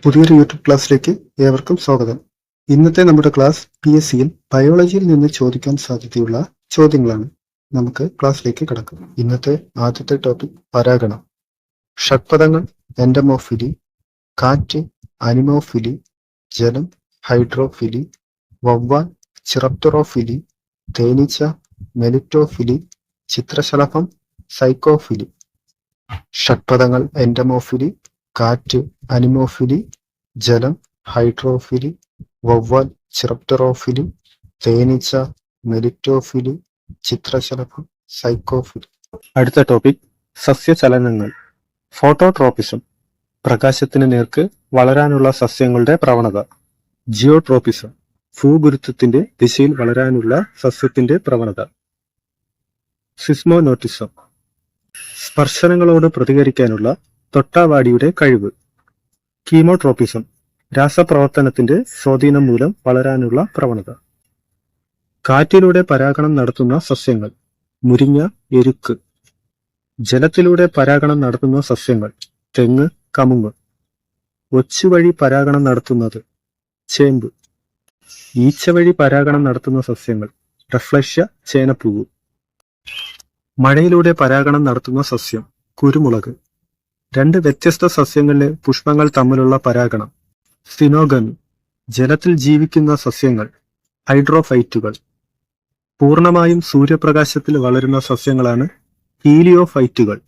പുതിയൊരു യൂട്യൂബ് ക്ലാസ്സിലേക്ക് ഏവർക്കും സ്വാഗതം. ഇന്നത്തെ നമ്മുടെ ക്ലാസ് PSCയിൽ ബയോളജിയിൽ നിന്ന് ചോദിക്കാൻ സാധ്യതയുള്ള ചോദ്യങ്ങളാണ്. നമുക്ക് ക്ലാസ്സിലേക്ക് കടക്കാം. ഇന്നത്തെ ആദ്യത്തെ ടോപ്പിക് പരാഗണം. ഷഡ്പദങ്ങൾ എൻഡമോഫിലി, കാറ്റ് അനിമോഫിലി, ജലം ഹൈഡ്രോഫിലി, വവ്വാൽ ചിറപ്റ്ററോഫിലി, തേനീച്ച മെലിറ്റോഫിലി, ചിത്രശലഭം സൈക്കോഫിലി. ഷഡ്പദങ്ങൾ എൻഡമോഫിലി, കാറ്റ് അനിമോഫിലി, ജലം ഹൈഡ്രോഫിലി, വവ്വാൽ ചിറപ്റ്ററോഫിലി, തേനീച്ച മെലിറ്റോഫിലി, ചിത്രശലഭം സൈക്കോഫിലി. അടുത്ത ടോപ്പിക് സസ്യചലനങ്ങൾ. ഫോട്ടോട്രോപ്പിസം പ്രകാശത്തിന് നേർക്ക് വളരാനുള്ള സസ്യങ്ങളുടെ പ്രവണത. ജിയോട്രോപ്പിസം ഭൂഗുരുത്വത്തിന്റെ ദിശയിൽ വളരാനുള്ള സസ്യത്തിന്റെ പ്രവണത. സിസ്മോനോട്ടിസം സ്പർശനങ്ങളോട് പ്രതികരിക്കാനുള്ള തൊട്ടാവാടിയുടെ കഴിവ്. കീമോട്രോപ്പിസം രാസപ്രവർത്തനത്തിന്റെ സ്വാധീനം മൂലം വളരാനുള്ള പ്രവണത. കാറ്റിലൂടെ പരാഗണം നടത്തുന്ന സസ്യങ്ങൾ. മുരിങ്ങ, എരുക്ക്. ജലത്തിലൂടെ പരാഗണം നടത്തുന്ന സസ്യങ്ങൾ. തെങ്ങ്, കമുങ്ങ്. ഒച്ചുവഴി പരാഗണം നടത്തുന്നത്. ചേമ്പ്. ഈച്ച വഴി പരാഗണം നടത്തുന്ന സസ്യങ്ങൾ. റഫ്ലഷ്യ, ചേനപ്പൂവ്. മഴയിലൂടെ പരാഗണം നടത്തുന്ന സസ്യം. കുരുമുളക്. രണ്ട് വ്യത്യസ്ത സസ്യങ്ങളിലെ പുഷ്പങ്ങൾ തമ്മിലുള്ള പരാഗണം. സിനോഗമി. ജലത്തിൽ ജീവിക്കുന്ന സസ്യങ്ങൾ. ഹൈഡ്രോഫൈറ്റുകൾ. പൂർണ്ണമായും സൂര്യപ്രകാശത്തിൽ വളരുന്ന സസ്യങ്ങളാണ് ഹീലിയോഫൈറ്റുകൾ.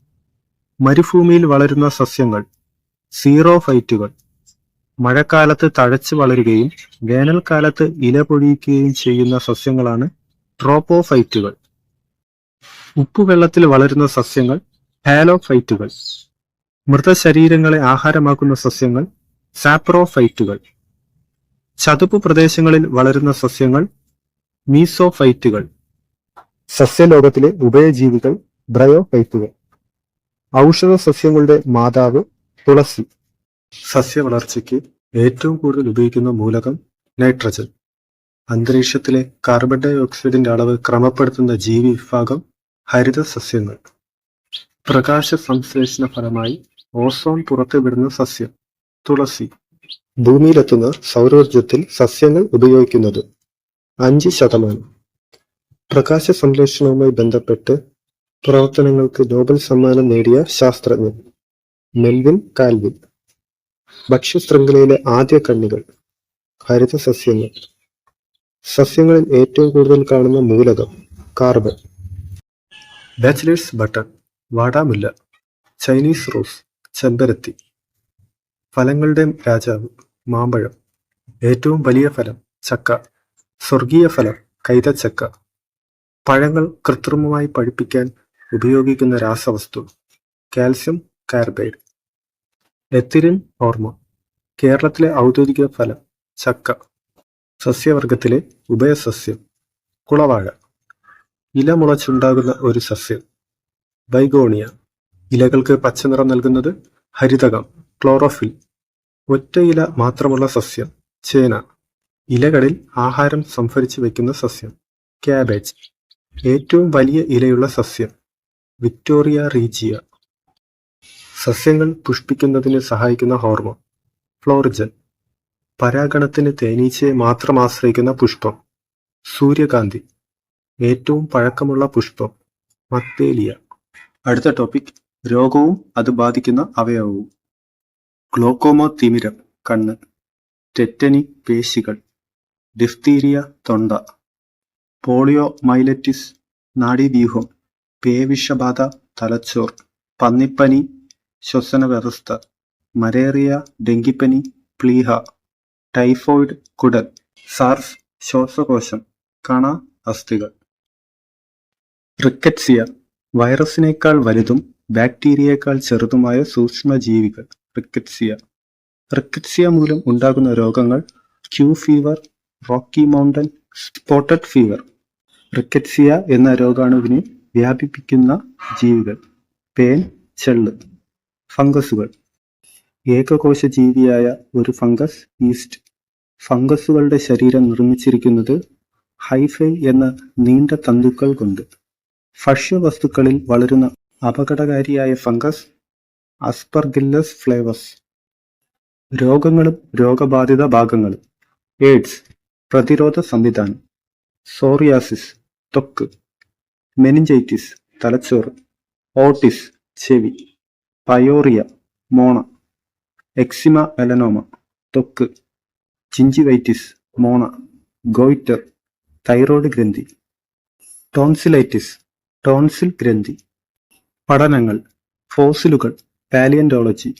മരുഭൂമിയിൽ വളരുന്ന സസ്യങ്ങൾ. സീറോഫൈറ്റുകൾ. മഴക്കാലത്ത് തഴച്ച് വളരുകയും വേനൽക്കാലത്ത് ഇല പൊഴിയുകയും ചെയ്യുന്ന സസ്യങ്ങളാണ് ട്രോപ്പോഫൈറ്റുകൾ. ഉപ്പുവെള്ളത്തിൽ വളരുന്ന സസ്യങ്ങൾ. ഹാലോഫൈറ്റുകൾ. മൃതശരീരങ്ങളെ ആഹാരമാക്കുന്ന സസ്യങ്ങൾ. സാപ്രോഫൈറ്റുകൾ. ചതുപ്പ് പ്രദേശങ്ങളിൽ വളരുന്ന സസ്യങ്ങൾ. മീസോഫൈറ്റുകൾ. സസ്യലോകത്തിലെ ഉഭയജീവികൾ. ബ്രയോഫൈറ്റുകൾ. ഔഷധ സസ്യങ്ങളുടെ മാതാവ്. തുളസി. സസ്യവളർച്ചയ്ക്ക് ഏറ്റവും കൂടുതൽ ഉപയോഗിക്കുന്ന മൂലകം നൈട്രജൻ. അന്തരീക്ഷത്തിലെ കാർബൺ ഡൈ ഓക്സൈഡിന്റെ അളവ് ക്രമപ്പെടുത്തുന്ന ജീവി വിഭാഗം ഹരിത സസ്യങ്ങൾ. പ്രകാശ സംശ്ലേഷണ ഫലമായി ഓസോൺ പുറത്തുവിടുന്ന സസ്യം. തുളസി. ഭൂമിയിലെത്തുന്ന സൗരോർജത്തിൽ സസ്യങ്ങൾ ഉപയോഗിക്കുന്നത് 5%. പ്രകാശ സംശ്ലേഷണവുമായി ബന്ധപ്പെട്ട് പ്രവർത്തനങ്ങൾക്ക് നോബൽ സമ്മാനം നേടിയ ശാസ്ത്രജ്ഞൻ. Melvin Calvin. ഭക്ഷ്യശൃംഖലയിലെ ആദ്യ കണ്ണികൾ. ഹരിത സസ്യങ്ങൾ. സസ്യങ്ങളിൽ ഏറ്റവും കൂടുതൽ കാണുന്ന മൂലകം. കാർബൺ. Bachelor's button. വാടാമുല്ല. Chinese rose. ചെമ്പരത്തി. ഫലങ്ങളുടെ രാജാവ്. മാമ്പഴം. ഏറ്റവും വലിയ ഫലം. ചക്ക. സ്വർഗീയ ഫലം. കൈതച്ചക്ക. പഴങ്ങൾ കൃത്രിമമായി പഴുപ്പിക്കാൻ ഉപയോഗിക്കുന്ന രാസവസ്തു. Calcium carbide. Ethylene hormone. കേരളത്തിലെ ഔദ്യോഗിക ഫലം. ചക്ക. സസ്യവർഗത്തിലെ ഉഭയസസ്യം. കുളവാഴ. ഇല മുളച്ചുണ്ടാകുന്ന ഒരു സസ്യം. ബൈഗോണിയ. ഇലകൾക്ക് പച്ചനിറം നൽകുന്നത്. ഹരിതകം. ക്ലോറോഫിൽ. ഒറ്റ ഇല മാത്രമുള്ള സസ്യം. ചേന. ഇലകളിൽ ആഹാരം സംഭരിച്ചു വയ്ക്കുന്ന സസ്യം. ക്യാബേജ്. ഏറ്റവും വലിയ ഇലയുള്ള സസ്യം. Victoria regia. സസ്യങ്ങൾ പുഷ്പിക്കുന്നതിന് സഹായിക്കുന്ന ഹോർമോൺ. ഫ്ലോറിജൻ. പരാഗണത്തിന് തേനീച്ചയെ മാത്രം ആശ്രയിക്കുന്ന പുഷ്പം. സൂര്യകാന്തി. ഏറ്റവും പഴക്കമുള്ള പുഷ്പം. മത്തേലിയ. അടുത്ത ടോപ്പിക് രോഗവും അത് ബാധിക്കുന്ന അവയവവും. ഗ്ലോക്കോമ തിമിരം കണ്ണ്. ടെറ്റനി പേശികൾ. ഡിഫ്തീരിയ തൊണ്ട. Polio myelitis നാഡീവ്യൂഹം. പേവിഷബാധ തലച്ചോർ. പന്നിപ്പനി ശ്വസന വ്യവസ്ഥ. മലേറിയ ഡെങ്കിപ്പനി പ്ലീഹ. ടൈഫോയിഡ് കുടൽ. സാർസ് ശ്വാസകോശം. കണ അസ്ഥികൾ. റിക്കറ്റ്സിയ വൈറസിനേക്കാൾ വലുതും ബാക്ടീരിയയേക്കാൾ ചെറുതുമായ സൂക്ഷ്മജീവികൾ. റിക്കറ്റ്സിയ. റിക്കറ്റ്സിയ മൂലം ഉണ്ടാകുന്ന രോഗങ്ങൾ. Q fever, Rocky Mountain, spotted fever. Rickettsia എന്ന രോഗാണുവിനെ വ്യാപിപ്പിക്കുന്ന ജീവികൾ. പേൻ, ചെള്ള്. ഫംഗസുകൾ. ഏകകോശ ജീവിയായ ഒരു ഫംഗസ് ഈസ്റ്റ്. ഫംഗസുകളുടെ ശരീരം നിർമ്മിച്ചിരിക്കുന്നത് ഹൈഫൈ എന്ന നീണ്ട തന്തുക്കൾ കൊണ്ട്. ഭക്ഷ്യവസ്തുക്കളിൽ വളരുന്ന അപകടകാരിയായ ഫംഗസ്. അസ്പർഗില്ലസ് ഫ്ലേവസ്. രോഗങ്ങളും രോഗബാധിത ഭാഗങ്ങളും. എയ്ഡ്സ് പ്രതിരോധ സംവിധാനം. സോറിയാസിസ് ത്വക്ക്. മെനിഞ്ചൈറ്റിസ് തലച്ചോറ്. ഓട്ടിസ് ചെവി. പയോറിയ മോണ. എക്സിമ മെലനോമ ത്വക്ക്. ജിഞ്ചിവൈറ്റിസ് മോണ. ഗോയിറ്റർ തൈറോയ്ഡ് ഗ്രന്ഥി. ടോൺസിലൈറ്റിസ് ടോൺസിൽ ഗ്രന്ഥി. പഠനങ്ങൾ. ഫോസിലുകൾ പാലിയന്റോളജി.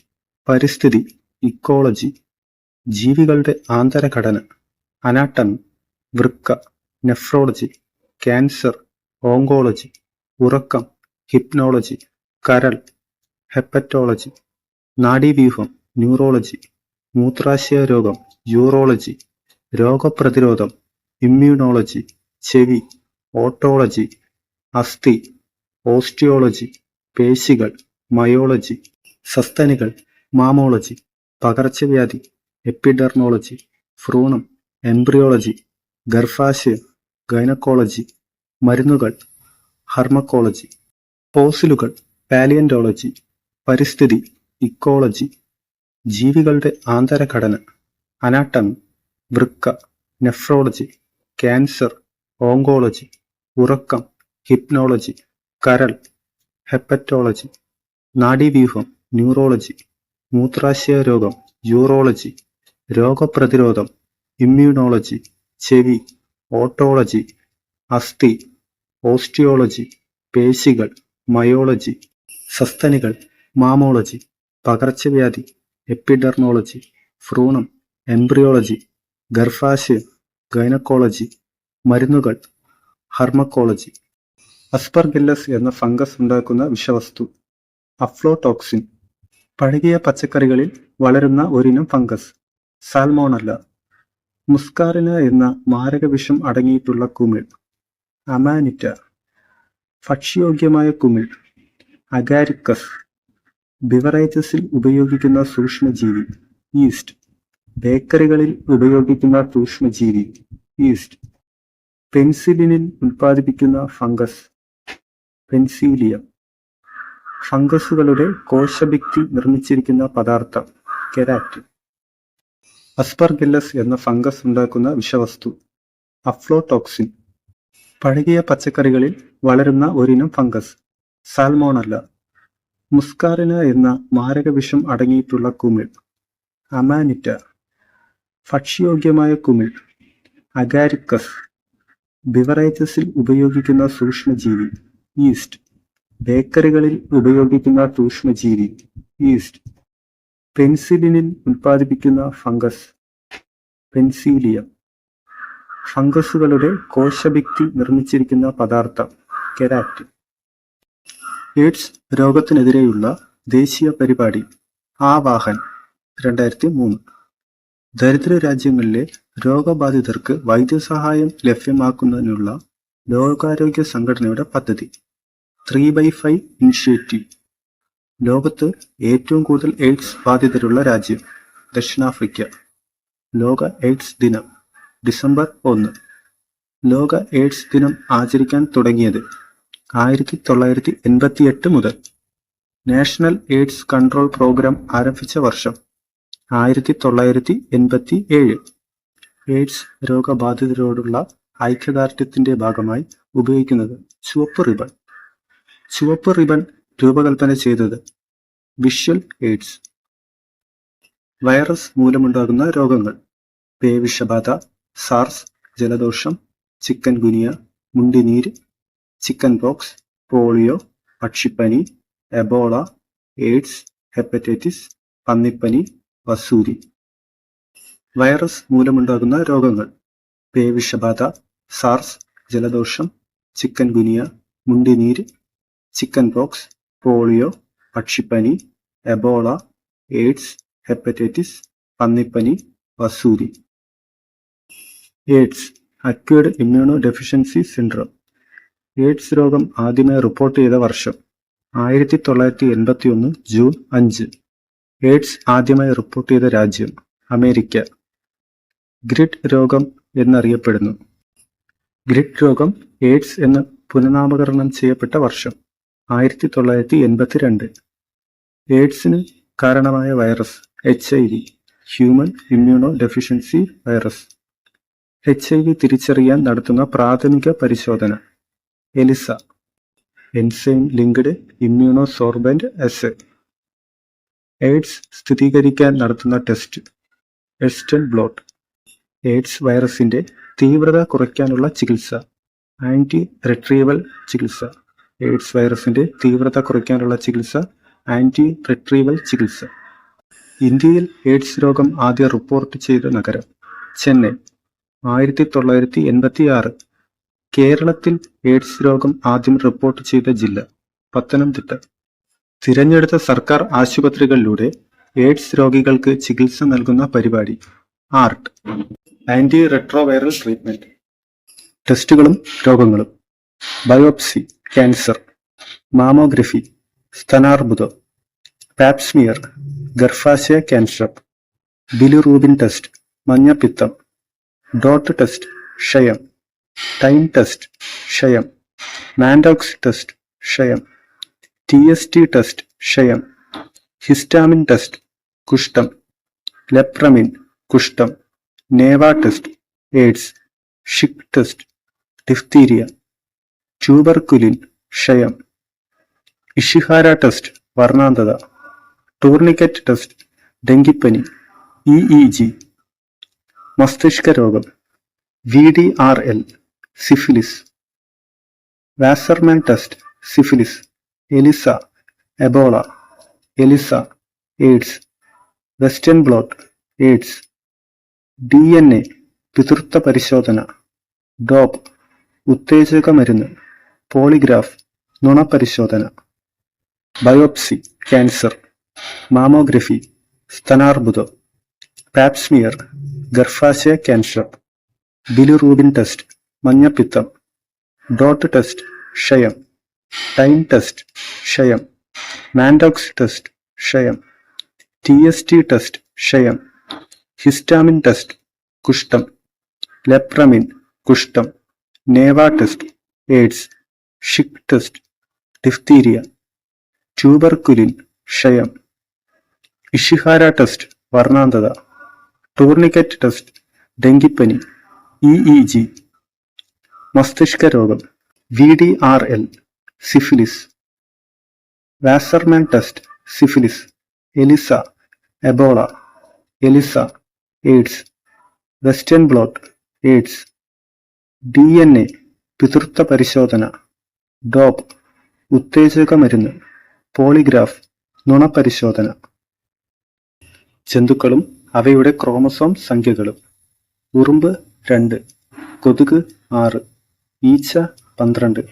പരിസ്ഥിതി ഇക്കോളജി. ജീവികളുടെ ആന്തരഘടന അനാട്ടമി. വൃക്ക നെഫ്രോളജി. Cancer oncology. ഉറക്കം ഹിപ്നോളജി. കരൾ ഹെപ്പറ്റോളജി. നാഡീവ്യൂഹം ന്യൂറോളജി. മൂത്രാശയ രോഗം യൂറോളജി. രോഗപ്രതിരോധം ഇമ്മ്യൂണോളജി. ചെവി ഓട്ടോളജി. അസ്ഥി ഓസ്റ്റിയോളജി. പേശികൾ മയോളജി. സസ്തനികൾ മാമോളജി. പകർച്ചവ്യാധി എപ്പിഡെർമോളജി. ഭ്രൂണം എംബ്രിയോളജി. ഗർഭാശയം ഗൈനക്കോളജി. മരുന്നുകൾ ഫാർമക്കോളജി. ഫോസിലുകൾ പാലിയന്റോളജി. പരിസ്ഥിതി ഇക്കോളജി. ജീവികളുടെ ആന്തരഘടന അനാട്ടമി. വൃക്ക നെഫ്രോളജി. Cancer oncology. ഉറക്കം ഹിപ്നോളജി. കരൾ ഹെപ്പറ്റോളജി. നാഡീവ്യൂഹം ന്യൂറോളജി. മൂത്രാശയ രോഗം യൂറോളജി. രോഗപ്രതിരോധം ഇമ്മ്യൂണോളജി. ചെവി ഓട്ടോളജി. അസ്ഥി ഓസ്റ്റിയോളജി. പേശികൾ മയോളജി. സസ്തനികൾ മാമോളജി. പകർച്ചവ്യാധി എപ്പിഡെർമോളജി. ഭ്രൂണം എംബ്രിയോളജി. ഗർഭാശയം ഗൈനക്കോളജി. മരുന്നുകൾ ഫാർമക്കോളജി. അസ്പർഗില്ലസ് എന്ന ഫംഗസ് ഉണ്ടാക്കുന്ന വിഷവസ്തു അഫ്ലോടോക്സിൻ. പഴകിയ പച്ചക്കറികളിൽ വളരുന്ന ഒരിനം ഫംഗസ് സാൽമോണല്ല. മുസ്കാറിന എന്ന മാരകവിഷം അടങ്ങിയിട്ടുള്ള കുമിൾ അമാനിറ്റ. ഭക്ഷ്യയോഗ്യമായ കുമിൾ അഗാരിക്കസ്. ബിവറേജസിൽ ഉപയോഗിക്കുന്ന സൂക്ഷ്മജീവി ഈസ്റ്റ്. ബേക്കറികളിൽ ഉപയോഗിക്കുന്ന സൂക്ഷ്മജീവി ഈസ്റ്റ്. പെൻസിലിനിൽ ഉൽപ്പാദിപ്പിക്കുന്ന ഫംഗസ് പെൻസീലിയം. ഫംഗസുകളുടെ കോശഭിത്തി നിർമ്മിച്ചിരിക്കുന്ന പദാർത്ഥം കെരാറ്റിൻ. അസ്പർഗില്ലസ് എന്ന ഫംഗസ് ഉണ്ടാക്കുന്ന വിഷവസ്തു അഫ്ലോടോക്സിൻ. പഴകിയ പച്ചക്കറികളിൽ വളരുന്ന ഒരിനം ഫംഗസ് സാൽമോണല്ല. മുസ്കാറിന എന്ന മാരകവിഷം അടങ്ങിയിട്ടുള്ള കുമിൾ അമാനിറ്റ. ഭക്ഷ്യയോഗ്യമായ കുമിൾ അഗാരിക്കസ്. ബിവറേജസിൽ ഉപയോഗിക്കുന്ന സൂക്ഷ്മജീവി ഈസ്റ്റ്. ബേക്കറികളിൽ ഉപയോഗിക്കുന്ന സൂക്ഷ്മജീവി ഈസ്റ്റ്. പെൻസിലിനിൽ ഉൽപ്പാദിപ്പിക്കുന്ന ഫംഗസ് പെൻസീലിയം. ഫംഗസുകളുടെ കോശഭിത്തി നിർമ്മിച്ചിരിക്കുന്ന പദാർത്ഥം കെരാറ്റിൻ. എയ്ഡ്സ് രോഗത്തിനെതിരെയുള്ള ദേശീയ പരിപാടി ആവാഹൻ 2003. ദരിദ്ര രാജ്യങ്ങളിലെ രോഗബാധിതർക്ക് വൈദ്യസഹായം ലഭ്യമാക്കുന്നതിനുള്ള ലോകാരോഗ്യ സംഘടനയുടെ പദ്ധതി 3x5 ഇനിഷ്യേറ്റീവ്. ലോകത്ത് ഏറ്റവും കൂടുതൽ എയ്ഡ്സ് ബാധിതരുള്ള രാജ്യം ദക്ഷിണാഫ്രിക്ക. ലോക എയ്ഡ്സ് ദിനം ഡിസംബർ 1. ലോക എയ്ഡ്സ് ദിനം ആചരിക്കാൻ തുടങ്ങിയത് 1988 മുതൽ. നാഷണൽ എയ്ഡ്സ് കൺട്രോൾ പ്രോഗ്രാം ആരംഭിച്ച വർഷം 1987. എയ്ഡ്സ് രോഗബാധിതരോടുള്ള ഐക്യദാർഢ്യത്തിന്റെ ഭാഗമായി ഉപയോഗിക്കുന്നത് ചുവപ്പ് റിബൺ. ചുവപ്പ് റിബൺ രൂപകൽപ്പന ചെയ്തത് വിഷ്വൽ എയ്ഡ്സ്. വൈറസ് മൂലമുണ്ടാകുന്ന രോഗങ്ങൾ പേവിഷബാധ, സാർസ്, ജലദോഷം, ചിക്കൻ ഗുനിയ, മുണ്ടിനീര്, ചിക്കൻ പോക്സ്, പോളിയോ, പക്ഷിപ്പനി, എബോള, എയ്ഡ്സ്, ഹെപ്പറ്റൈറ്റിസ്, പന്നിപ്പനി, വസൂരി. വൈറസ് മൂലമുണ്ടാകുന്ന രോഗങ്ങൾ പേവിഷബാധ, സാർസ്, ജലദോഷം, ചിക്കൻ ഗുനിയ, മുണ്ടിനീര്, ചിക്കൻ പോക്സ്, പോളിയോ, പക്ഷിപ്പനി, എബോള, എയ്ഡ്സ്, ഹെപ്പറ്റൈറ്റിസ്, പന്നിപ്പനി, വസൂരി. AIDS acquired immunodeficiency syndrome. AIDS രോഗം ആദ്യമായി റിപ്പോർട്ട് ചെയ്ത വർഷം 1981 ജൂൺ 5. എയ്ഡ്സ് ആദ്യമായി റിപ്പോർട്ട് ചെയ്ത രാജ്യം അമേരിക്ക. ഗ്രിഡ് രോഗം എന്നറിയപ്പെടുന്നു. ഗ്രിഡ് രോഗം എയ്ഡ്സ് എന്ന് പുനഃനാമകരണം ചെയ്യപ്പെട്ട വർഷം 1982. എയ്ഡ്സിന് കാരണമായ virus HIV. Human immunodeficiency virus. HIV തിരിച്ചറിയാൻ നടത്തുന്ന പ്രാഥമിക പരിശോധന ELISA, enzyme linked immunosorbent assay. AIDS സ്ഥിരീകരിക്കാൻ നടത്തുന്ന ടെസ്റ്റ് വെസ്റ്റേൺ ബ്ലോട്ട്. എയ്ഡ്സ് വൈറസിന്റെ തീവ്രത കുറയ്ക്കാനുള്ള ചികിത്സ ആന്റി റിട്രീവൽ ചികിത്സ. എയ്ഡ്സ് വൈറസിന്റെ തീവ്രത കുറയ്ക്കാനുള്ള ചികിത്സ ആന്റി റിട്രീവൽ ചികിത്സ. ഇന്ത്യയിൽ എയ്ഡ്സ് രോഗം ആദ്യം റിപ്പോർട്ട് ചെയ്ത നഗരം ചെന്നൈ, 1986. കേരളത്തിൽ എയ്ഡ്സ് രോഗം ആദ്യം റിപ്പോർട്ട് ചെയ്ത ജില്ല പത്തനംതിട്ട. തിരഞ്ഞെടുത്ത സർക്കാർ ആശുപത്രികളിലൂടെ എയ്ഡ്സ് രോഗികൾക്ക് ചികിത്സ നൽകുന്ന പരിപാടി ആർട്ട്, ആന്റി റെട്രോവൈറൽ ട്രീറ്റ്മെന്റ്. ടെസ്റ്റുകളും രോഗങ്ങളും: ബയോപ്സി ക്യാൻസർ, മാമോഗ്രഫി സ്തനാർബുദം, പാപ്സ്മിയർ ഗർഭാശയ ക്യാൻസർ, ബിലിറൂബിൻ ടെസ്റ്റ് മഞ്ഞപ്പിത്തം, ഡോട്ട് ടെസ്റ്റ് ക്ഷയം, ടൈം ടെസ്റ്റ് ക്ഷയം, മാൻഡോക്സ് ടെസ്റ്റ് ക്ഷയം, TST ടെസ്റ്റ് ക്ഷയം, ഹിസ്റ്റാമിൻ ടെസ്റ്റ് കുഷ്ഠം, ലെപ്രമിൻ കുഷ്ഠം, നേവ test AIDS, Schick test diphtheria, tuberculin ക്ഷയം, ഇഷിഹാര ടെസ്റ്റ് വർണ്ണാന്തത, ടൂർണിക്കറ്റ് ടെസ്റ്റ് ഡെങ്കിപ്പനി, EEG. മസ്തിഷ്ക രോഗം VDRL syphilis, Wassermann test syphilis, ELISA Ebola, ELISA AIDS, western blot AIDS, DNA പിതൃത്വ പരിശോധന, ഡോപ്പ് ഉത്തേജക മരുന്ന്, പോളിഗ്രാഫ് നുണപരിശോധന. ബയോപ്സി ക്യാൻസർ, മാമോഗ്രഫി സ്തനാർബുദം, പാപ്സ്മിയർ ഗർഭാശയ ക്യാൻസർ, ബിലിറൂബിൻ ടെസ്റ്റ് മഞ്ഞപ്പിത്തം, ഡോട്ട് ടെസ്റ്റ് ക്ഷയം, ടൈം ടെസ്റ്റ് ക്ഷയം, മാൻഡോക്സ് ടെസ്റ്റ് ക്ഷയം, TST ടെസ്റ്റ് ക്ഷയം, ഹിസ്റ്റാമിൻ ടെസ്റ്റ് കുഷ്ഠം, ലെപ്രമിൻ കുഷ്ഠം, നേവ test AIDS, Schick test diphtheria, tuberculin ക്ഷയം, ഇഷിഹാര ടെസ്റ്റ് വർണ്ണാന്തത, ടൂർണിക്കറ്റ് ടെസ്റ്റ് ഡെങ്കിപ്പനി, EEG. മസ്തിഷ്ക രോഗം VDRL syphilis, Wassermann test syphilis, ELISA Ebola, ELISA AIDS, western blot AIDS, DNA പിതൃത്വ പരിശോധന, ഡോപ്പ് ഉത്തേജക മരുന്ന്, പോളിഗ്രാഫ് നുണപരിശോധന. ജന്തുക്കളും അവയുടെ ക്രോമസോം സംഖ്യകളും: ഉറുമ്പ് 2, കൊതുക് 6, ഈച്ച 12,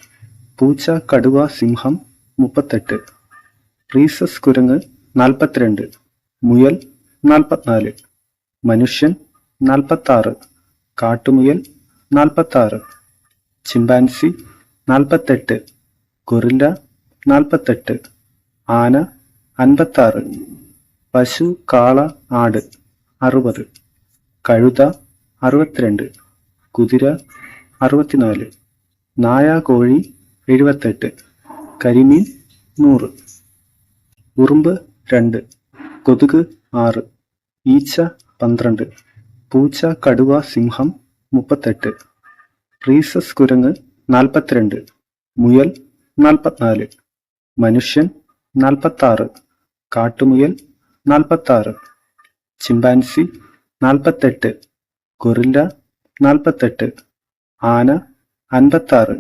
പൂച്ച കടുവ സിംഹം 38, റീസസ് കുരങ്ങ് 42, മുയൽ 44, മനുഷ്യൻ 46, കാട്ടുമുയൽ 46, ചിമ്പാൻസി 48, ഗൊറില്ല 48, ആന 56, പശു കാള ആട് 60, കഴുത 62, കുതിര 64, നായ കോഴി 78, കരിമീൻ 100. ഉറുമ്പ് 2, കൊതുക് 6, ഈച്ച 12, പൂച്ച കടുവ സിംഹം 38, റീസസ് കുരങ്ങ് 42, മുയൽ 44, മനുഷ്യൻ 46, കാട്ടുമുയൽ 46, ചിമ്പാൻസി 48, ഗൊറില്ല 48, ആന 56,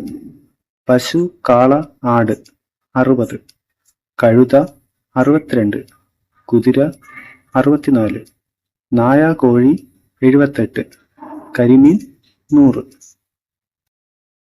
പശു കാള ആട് 60, കഴുത 62, കുതിര 64, നായ കോഴി 78, കരിമീൻ 100.